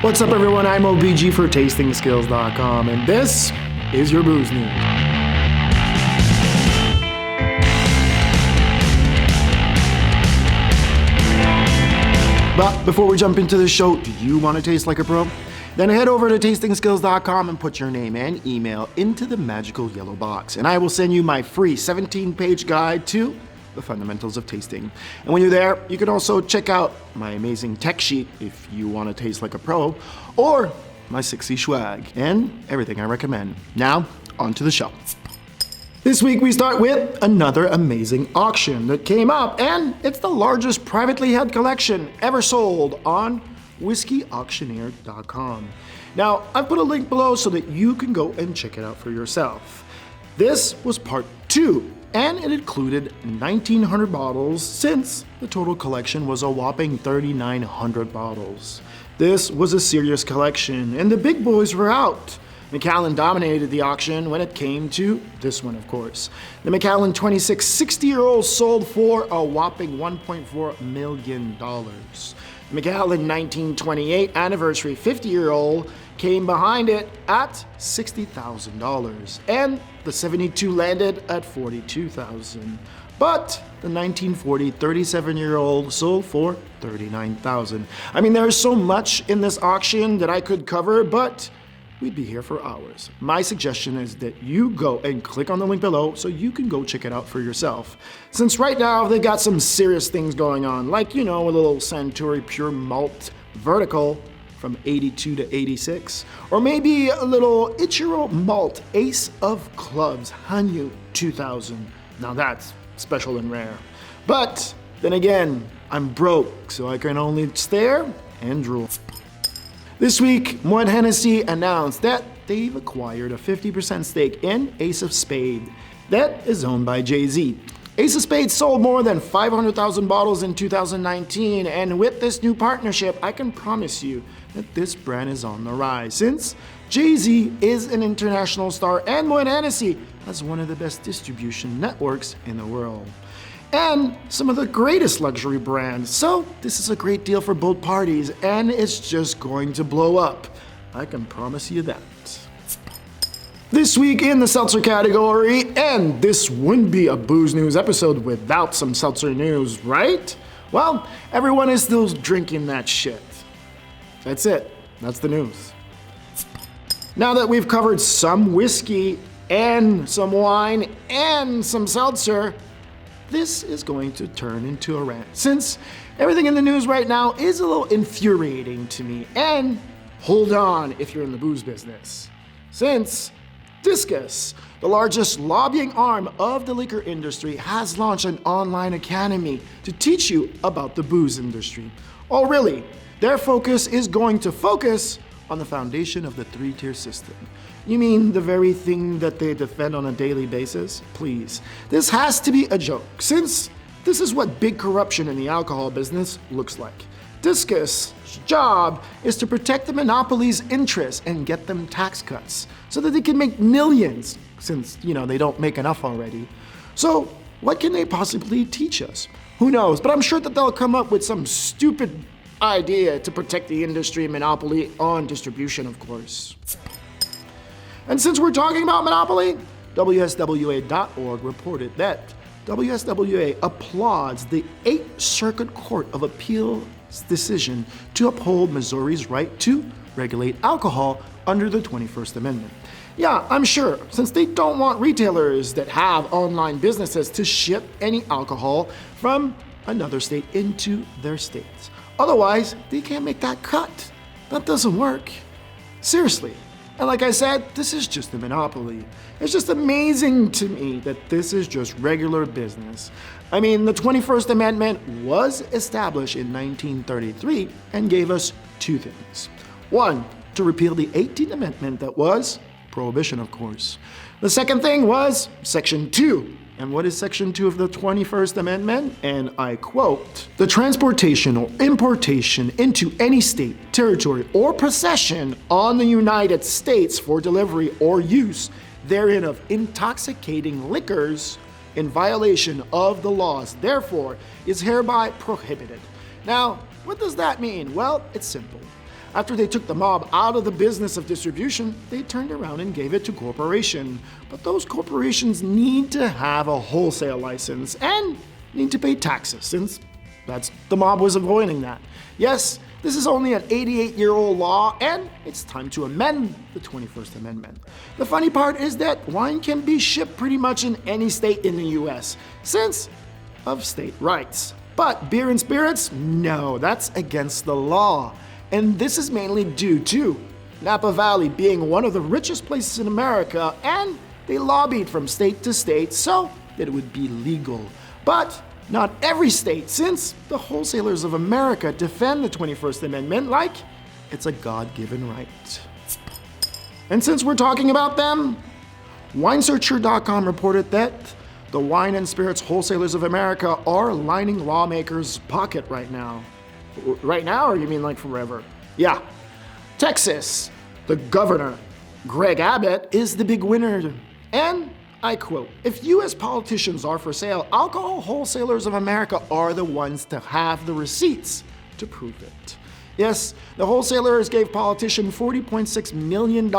What's up, everyone? I'm OBG for TastingSkills.com, and this is your booze news. But before we jump into the show, do you want to taste like a pro? Then head over to TastingSkills.com and put your name and email into the magical yellow box, and I will send you my free 17-page guide to the fundamentals of tasting. And when you're there, you can also check out my amazing tech sheet if you want to taste like a pro, or my 6C swag, and everything I recommend. Now, on to the show. This week we start with another amazing auction that came up, and it's the largest privately held collection ever sold on whiskeyauctioneer.com. Now, I've put a link below so that you can go and check it out for yourself. This was part 2, and it included 1,900 bottles since the total collection was a whopping 3,900 bottles. This was a serious collection, and the big boys were out. Macallan dominated the auction when it came to this one, of course. The Macallan 26 60-year-old sold for a whopping $1.4 million. The Macallan 1928 anniversary 50-year-old came behind it at $60,000, and the 72 landed at $42,000. But the 1940 37-year-old sold for $39,000. I mean, there's so much in this auction that I could cover, but we'd be here for hours. My suggestion is that you go and click on the link below so you can go check it out for yourself. Since right now they got some serious things going on, like, a little Suntory Pure Malt Vertical from 82 to 86, or maybe a little Ichiro Malt Ace of Clubs Hanyu 2000. Now that's special and rare. But then again, I'm broke, so I can only stare and drool. This week, Moet Hennessy announced that they've acquired a 50% stake in Ace of Spades that is owned by Jay-Z. Ace of Spades sold more than 500,000 bottles in 2019, and with this new partnership, I can promise you that this brand is on the rise, since Jay-Z is an international star and Moet Hennessy has one of the best distribution networks in the world, and some of the greatest luxury brands. So this is a great deal for both parties, and it's just going to blow up. I can promise you that. This week in the seltzer category, and this wouldn't be a booze news episode without some seltzer news, right? Well, everyone is still drinking that shit. That's it. That's the news. Now that we've covered some whiskey and some wine and some seltzer, this is going to turn into a rant, since everything in the news right now is a little infuriating to me. And hold on if you're in the booze business, since Discus, the largest lobbying arm of the liquor industry, has launched an online academy to teach you about the booze industry. Oh really? Their focus is going to focus on the foundation of the 3-tier system. You mean the very thing that they defend on a daily basis? Please. This has to be a joke, since this is what big corruption in the alcohol business looks like. Discus' job is to protect the monopoly's interests and get them tax cuts so that they can make millions, since, they don't make enough already. So what can they possibly teach us? Who knows? But I'm sure that they'll come up with some stupid idea to protect the industry monopoly on distribution, of course. And since we're talking about monopoly, WSWA.org reported that WSWA applauds the 8th Circuit Court of Appeal's decision to uphold Missouri's right to regulate alcohol under the 21st Amendment. Yeah, I'm sure, since they don't want retailers that have online businesses to ship any alcohol from another state into their states. Otherwise, they can't make that cut. That doesn't work. Seriously. And like I said, this is just a monopoly. It's just amazing to me that this is just regular business. I mean, the 21st Amendment was established in 1933 and gave us 2 things. 1, to repeal the 18th Amendment, that was prohibition, of course. The second thing was Section 2. And what is Section 2 of the 21st Amendment? And I quote, "The transportation or importation into any state, territory, or possession on the United States for delivery or use therein of intoxicating liquors in violation of the laws, therefore, is hereby prohibited." Now, what does that mean? Well, it's simple. After they took the mob out of the business of distribution, they turned around and gave it to corporations. But those corporations need to have a wholesale license and need to pay taxes, since the mob was avoiding that. Yes, this is only an 88-year-old law, and it's time to amend the 21st Amendment. The funny part is that wine can be shipped pretty much in any state in the US, since of state rights. But beer and spirits? No, that's against the law. And this is mainly due to Napa Valley being one of the richest places in America, and they lobbied from state to state so that it would be legal. But not every state, since the wholesalers of America defend the 21st Amendment like it's a God-given right. And since we're talking about them, WineSearcher.com reported that the wine and spirits wholesalers of America are lining lawmakers' pocket right now. Right now, or you mean like forever? Yeah. Texas, the governor, Greg Abbott, is the big winner. And I quote, "If U.S. politicians are for sale, alcohol wholesalers of America are the ones to have the receipts to prove it." Yes, the wholesalers gave politicians $40.6 million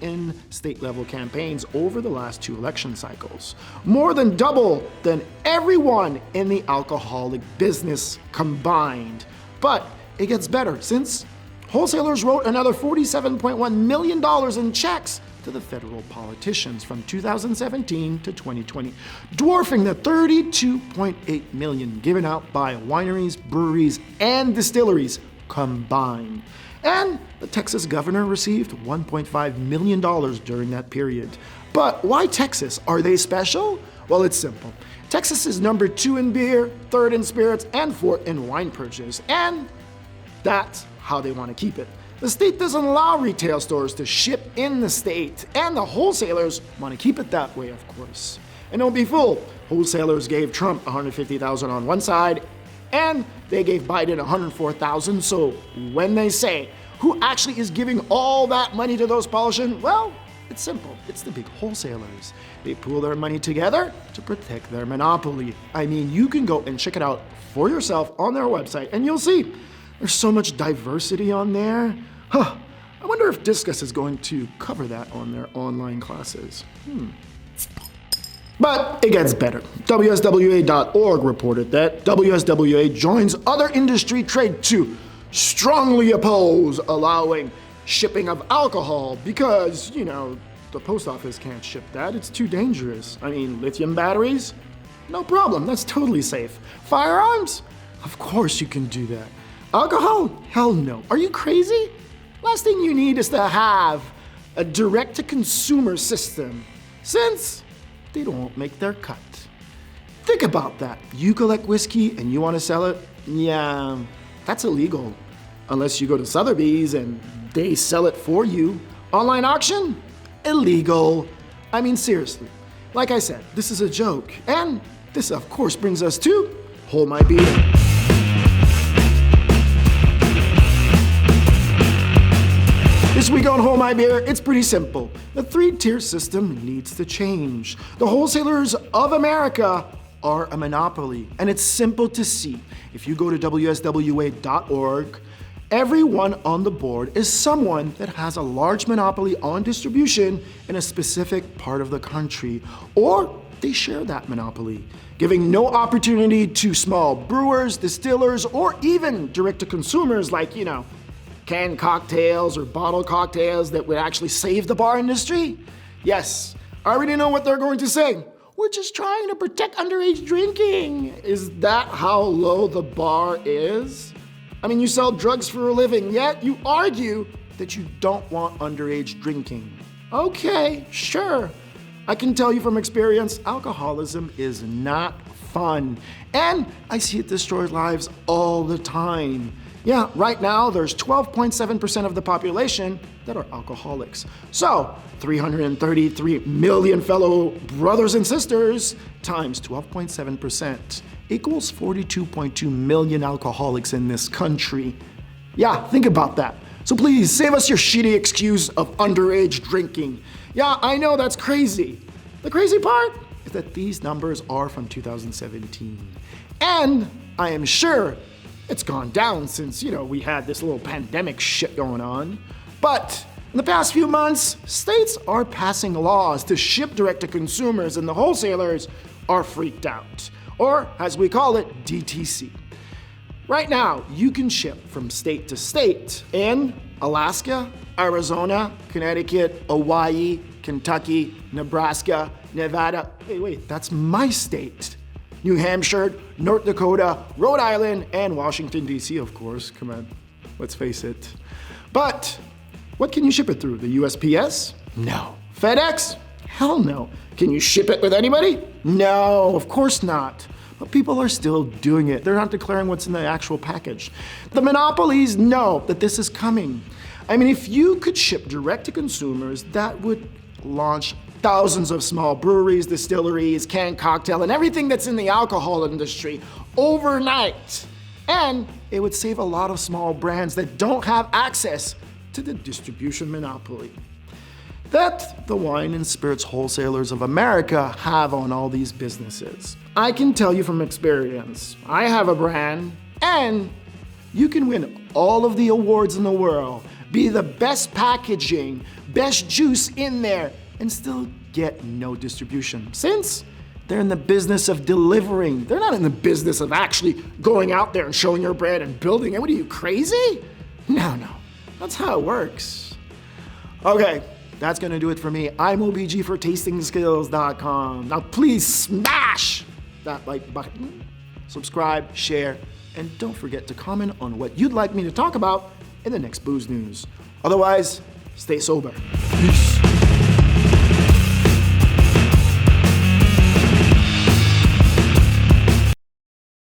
in state-level campaigns over the last 2 election cycles, more than double than everyone in the alcoholic business combined. But it gets better, since wholesalers wrote another $47.1 million in checks to the federal politicians from 2017 to 2020, dwarfing the $32.8 million given out by wineries, breweries, and distilleries combined. And the Texas governor received $1.5 million during that period. But why Texas? Are they special? Well, it's simple. Texas is number 2 in beer, 3rd in spirits, and 4th in wine purchase. And that's how they want to keep it. The state doesn't allow retail stores to ship in the state, and the wholesalers want to keep it that way, of course. And don't be fooled, wholesalers gave Trump $150,000 on one side, and they gave Biden $104,000. So when they say who actually is giving all that money to those politicians, well, it's simple. It's the big wholesalers. They pool their money together to protect their monopoly. I mean, you can go and check it out for yourself on their website, and you'll see there's so much diversity on there. I wonder if Discuss is going to cover that on their online classes. But it gets better. WSWA.org reported that WSWA joins other industry trade to strongly oppose allowing shipping of alcohol because, the post office can't ship that. It's too dangerous. I mean, lithium batteries? No problem. That's totally safe. Firearms? Of course you can do that. Alcohol? Hell no. Are you crazy? Last thing you need is to have a direct-to-consumer system, since they don't make their cut. Think about that. You collect whiskey and you want to sell it? Yeah, that's illegal. Unless you go to Sotheby's and they sell it for you. Online auction? Illegal. I mean, seriously. Like I said, this is a joke. And this, of course, brings us to Hold My Beer. This week on Hold My Beer, it's pretty simple. The 3-tier system needs to change. The wholesalers of America are a monopoly, and it's simple to see. If you go to WSWA.org, everyone on the board is someone that has a large monopoly on distribution in a specific part of the country, or they share that monopoly, giving no opportunity to small brewers, distillers, or even direct-to-consumers like, canned cocktails or bottled cocktails that would actually save the bar industry? Yes, I already know what they're going to say. We're just trying to protect underage drinking. Is that how low the bar is? I mean, you sell drugs for a living, yet you argue that you don't want underage drinking. Okay, sure. I can tell you from experience, alcoholism is not fun. And I see it destroy lives all the time. Yeah, right now there's 12.7% of the population that are alcoholics. So 333 million fellow brothers and sisters times 12.7% equals 42.2 million alcoholics in this country. Yeah, think about that. So please save us your shitty excuse of underage drinking. Yeah, I know that's crazy. The crazy part is that these numbers are from 2017. And I am sure It's gone down since, we had this little pandemic shit going on. But in the past few months, states are passing laws to ship direct to consumers, and the wholesalers are freaked out. Or, as we call it, DTC. Right now, you can ship from state to state in Alaska, Arizona, Connecticut, Hawaii, Kentucky, Nebraska, Nevada. Wait, that's my state. New Hampshire, North Dakota, Rhode Island, and Washington, D.C., of course. Come on, let's face it. But what can you ship it through? The USPS? No. FedEx? Hell no. Can you ship it with anybody? No, of course not. But people are still doing it. They're not declaring what's in the actual package. The monopolies know that this is coming. I mean, if you could ship direct to consumers, that would launch thousands of small breweries, distilleries, canned cocktail, and everything that's in the alcohol industry overnight. And it would save a lot of small brands that don't have access to the distribution monopoly that the wine and spirits wholesalers of America have on all these businesses. I can tell you from experience, I have a brand, and you can win all of the awards in the world, be the best packaging, best juice in there, and still get no distribution, since they're in the business of delivering. They're not in the business of actually going out there and showing your brand and building it. What are you, crazy? No, that's how it works. Okay, that's gonna do it for me. I'm OBG for tastingskills.com. Now please smash that like button, subscribe, share, and don't forget to comment on what you'd like me to talk about in the next Booze News. Otherwise, stay sober. Peace.